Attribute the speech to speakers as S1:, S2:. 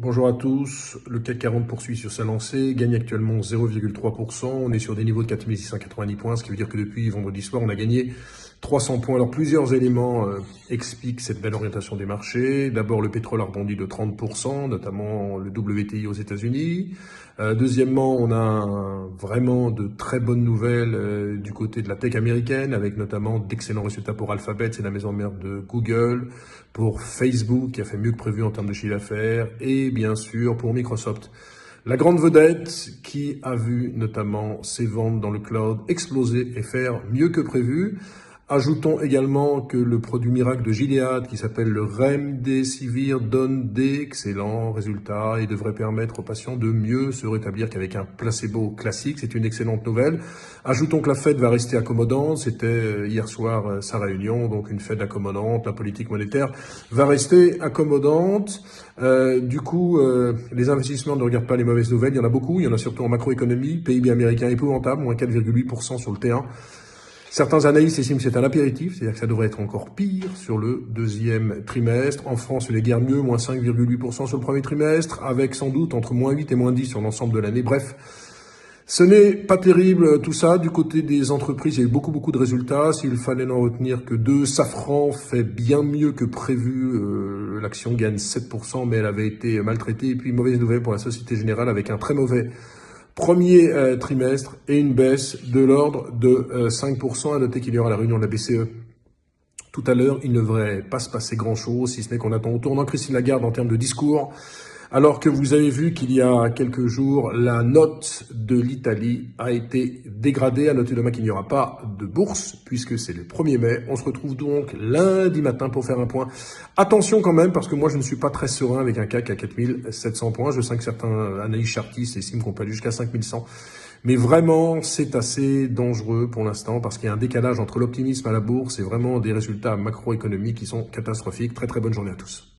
S1: Bonjour à tous, le CAC 40 poursuit sur sa lancée, gagne actuellement 0,3%, on est sur des niveaux de 4690 points, ce qui veut dire que depuis vendredi soir, on a gagné 300 points. Alors plusieurs éléments expliquent cette belle orientation des marchés. D'abord, le pétrole a rebondi de 30%, notamment le WTI aux États-Unis. Deuxièmement, on a vraiment de très bonnes nouvelles du côté de la tech américaine, avec notamment d'excellents résultats pour Alphabet, c'est la maison mère de Google, pour Facebook, qui a fait mieux que prévu en termes de chiffre d'affaires, et bien sûr pour Microsoft. La grande vedette qui a vu notamment ses ventes dans le cloud exploser et faire mieux que prévu. Ajoutons également que le produit miracle de Gilead, qui s'appelle le Remdesivir, donne d'excellents résultats et devrait permettre aux patients de mieux se rétablir qu'avec un placebo classique. C'est une excellente nouvelle. Ajoutons que la Fed va rester accommodante. C'était hier soir sa réunion, donc une Fed accommodante. La politique monétaire va rester accommodante. Les investissements ne regardent pas les mauvaises nouvelles. Il y en a beaucoup. Il y en a surtout en macroéconomie. PIB américain épouvantable, moins 4,8% sur le T1. Certains analystes estiment que c'est un apéritif, c'est-à-dire que ça devrait être encore pire sur le deuxième trimestre. En France, il est guère mieux, moins 5,8% sur le premier trimestre, avec sans doute entre moins 8 et moins 10 sur l'ensemble de l'année. Bref, ce n'est pas terrible tout ça. Du côté des entreprises, il y a eu beaucoup de résultats. S'il fallait n'en retenir que deux, Safran fait bien mieux que prévu. L'action gagne 7%, mais elle avait été maltraitée. Et puis, mauvaise nouvelle pour la Société Générale avec un très mauvais premier trimestre et une baisse de l'ordre de 5%. À noter qu'il y aura la réunion de la BCE tout à l'heure. Il ne devrait pas se passer grand-chose, si ce n'est qu'on attend au tournant Christine Lagarde en termes de discours. Alors que vous avez vu qu'il y a quelques jours, la note de l'Italie a été dégradée. À noter demain qu'il n'y aura pas de bourse, puisque c'est le 1er mai. On se retrouve donc lundi matin pour faire un point. Attention quand même, parce que moi je ne suis pas très serein avec un CAC à 4700 points. Je sais que certains analystes chartistes estiment qu'on peut aller jusqu'à 5100. Mais vraiment, c'est assez dangereux pour l'instant, parce qu'il y a un décalage entre l'optimisme à la bourse et vraiment des résultats macroéconomiques qui sont catastrophiques. Très bonne journée à tous.